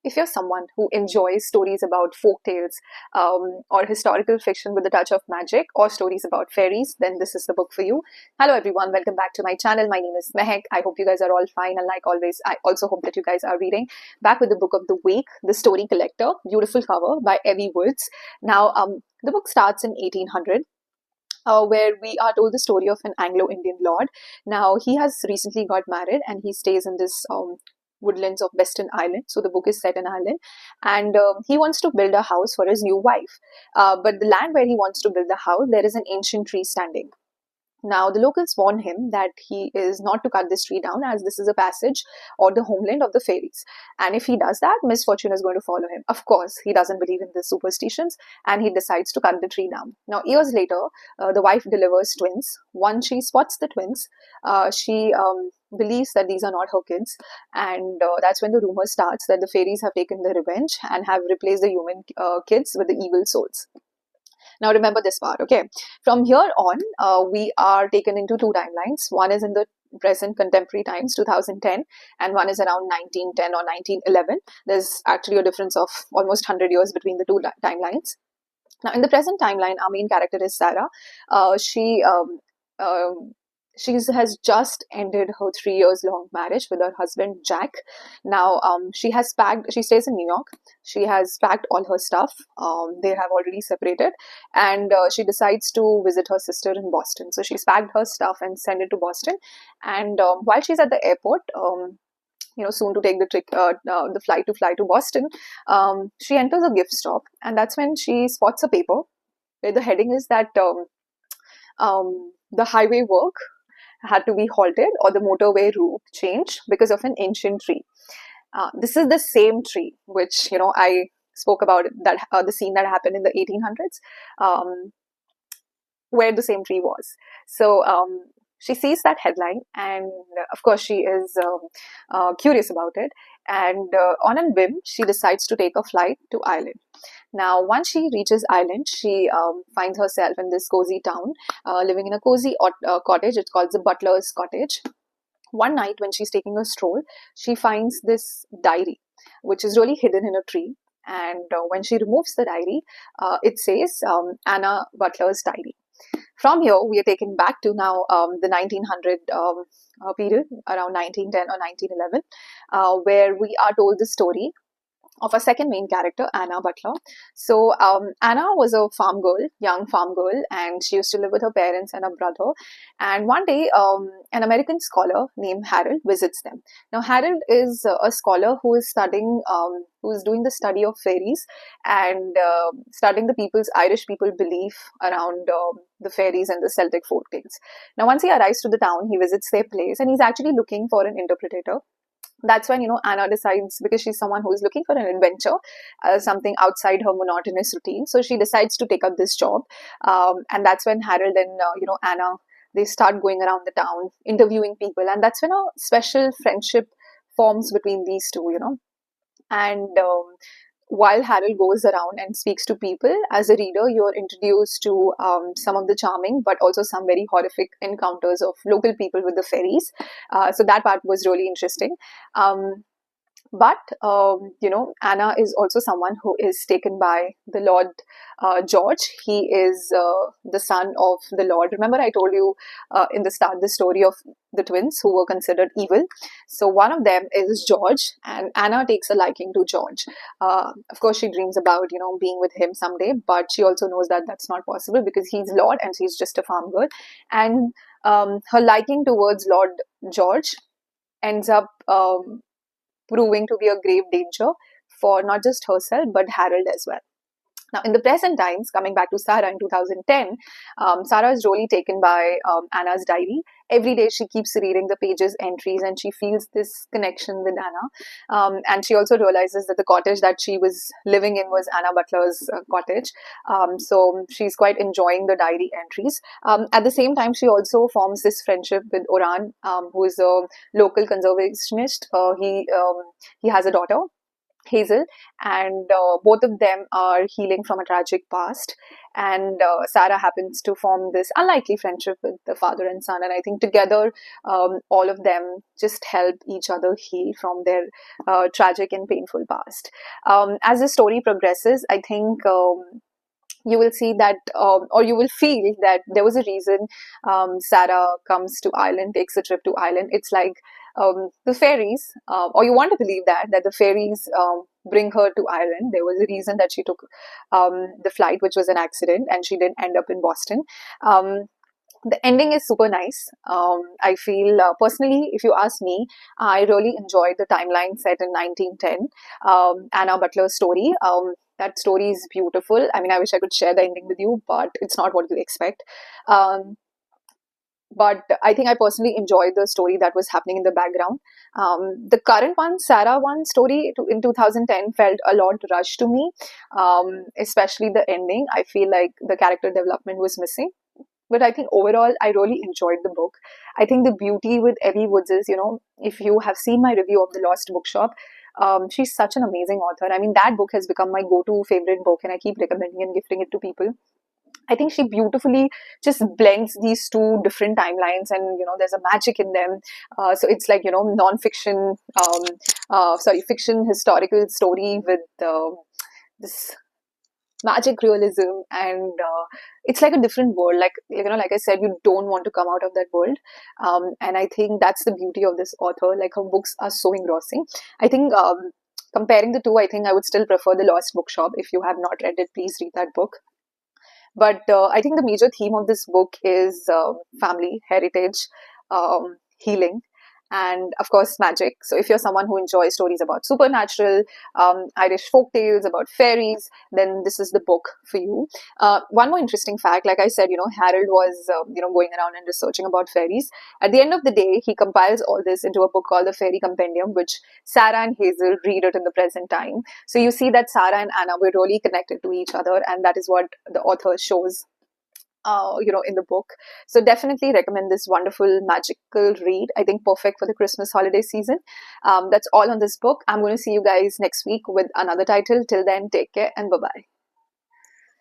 If you're someone who enjoys stories about folk tales or historical fiction with a touch of magic, or stories about fairies, then this is the book for you. Hello everyone, welcome back to my channel. My name is Mehek. I hope you guys are all fine, and like always, I also hope that you guys are reading. Back with the book of the week, The Story Collector, beautiful cover by Evie. Now, the book starts in 1800. Where we are told the story of an Anglo-Indian lord. Now, he has recently got married and he stays in this woodlands of Western Ireland. So the book is set in Ireland, and he wants to build a house for his new wife. But the land where he wants to build the house, there is an ancient tree standing. Now, the locals warn him that he is not to cut this tree down, as this is a passage or the homeland of the fairies. And if he does that, misfortune is going to follow him. Of course, he doesn't believe in the superstitions and he decides to cut the tree down. Now, years later, the wife delivers twins. Once she spots the twins, she believes that these are not her kids. And that's when the rumor starts that the fairies have taken their revenge and have replaced the human kids with the evil souls. Now remember this part, okay? From here on, we are taken into two timelines. One is in the present contemporary times, 2010, and one is around 1910 or 1911. There's actually a difference of almost 100 years between the two timelines. Now, in the present timeline, our main character is Sarah. She has just ended her 3 years long marriage with her husband Jack. Now she stays in New York. She has packed all her stuff. They have already separated, and she decides to visit her sister in Boston. So she's packed her stuff and sent it to Boston. And while she's at the airport, soon to take the flight to fly to Boston, she enters a gift shop, and that's when she spots a paper where the heading is that the highway work had to be halted or the motorway route changed because of an ancient tree. This is the same tree which I spoke about, that the scene that happened in the 1800s, where the same tree was. So she sees that headline, and of course she is curious about it, and on a whim she decides to take a flight to Ireland. Now, once she reaches Ireland, she finds herself in this cozy town, living in a cozy cottage. It's called the Butler's Cottage. One night when she's taking a stroll, she finds this diary, which is really hidden in a tree. And when she removes the diary, it says Anna Butler's diary. From here, we are taken back to now the 1900 period, around 1910 or 1911, where we are told the story of a second main character, Anna Butler. So Anna was a young farm girl, and she used to live with her parents and a brother. And one day, an American scholar named Harold visits them. Now, Harold is a scholar who is studying, who is doing the study of fairies and studying the Irish people belief around the fairies and the Celtic folk tales. Now, once he arrives to the town, he visits their place, and he's actually looking for an interpreter. That's when Anna decides, because she's someone who is looking for an adventure, something outside her monotonous routine, so she decides to take up this job. And that's when Harold and Anna, they start going around the town interviewing people, and that's when a special friendship forms between these two. And while Harold goes around and speaks to people, as a reader, you're introduced to some of the charming but also some very horrific encounters of local people with the fairies. So that part was really interesting. But Anna is also someone who is taken by the Lord George. He is the son of the Lord. Remember, I told you in the start the story of the twins who were considered evil. So one of them is George, and Anna takes a liking to George. Of course, she dreams about being with him someday, but she also knows that that's not possible because he's Lord and she's just a farm girl. And her liking towards Lord George ends up proving to be a grave danger for not just herself but Harold as well. Now, in the present times, coming back to Sarah in 2010, Sarah is really taken by Anna's diary. Every day she keeps reading the pages, entries, and she feels this connection with Anna. And she also realizes that the cottage that she was living in was Anna Butler's cottage. So she's quite enjoying the diary entries. At the same time, she also forms this friendship with Oran, who is a local conservationist. He has a daughter. Hazel, and both of them are healing from a tragic past. And Sarah happens to form this unlikely friendship with the father and son, and I think together, all of them just help each other heal from their tragic and painful past. As the story progresses, I think. You will see that, or you will feel that there was a reason Sarah comes to Ireland, takes a trip to Ireland. It's like the fairies, or you want to believe that the fairies bring her to Ireland. There was a reason that she took the flight, which was an accident, and she didn't end up in Boston. Um, the ending is super nice. I feel personally, if you ask me, I really enjoyed the timeline set in 1910, Anna Butler's story. That story is beautiful. I mean, I wish I could share the ending with you, but it's not what you expect. Um, but I think I personally enjoyed the story that was happening in the background. The current one, Sarah one story in 2010 felt a lot rushed to me, especially the ending. I feel like the character development was missing. But I think overall, I really enjoyed the book. I think the beauty with Evie Woods is, if you have seen my review of The Lost Bookshop, she's such an amazing author. I mean, that book has become my go-to favorite book, and I keep recommending and gifting it to people. I think she beautifully just blends these two different timelines, and there's a magic in them. So it's like non-fiction, fiction historical story with this magic realism, and it's like a different world. Like I said, you don't want to come out of that world, and I think that's the beauty of this author. Like, her books are so engrossing. I think. Comparing the two, I think I would still prefer The Lost Bookshop. If you have not read it, please read that book. But I think the major theme of this book is family, heritage, healing, and of course, magic. So if you're someone who enjoys stories about supernatural, Irish folk tales, about fairies, then this is the book for you. One more interesting fact, like I said, Harold was, going around and researching about fairies. At the end of the day, he compiles all this into a book called The Fairy Compendium, which Sarah and Hazel read it in the present time. So you see that Sarah and Anna were really connected to each other, and that is what the author shows in the book. So definitely recommend this wonderful magical read. I think perfect for the Christmas holiday season. That's all on this book. I'm going to see you guys next week with another title. Till then, take care and bye-bye.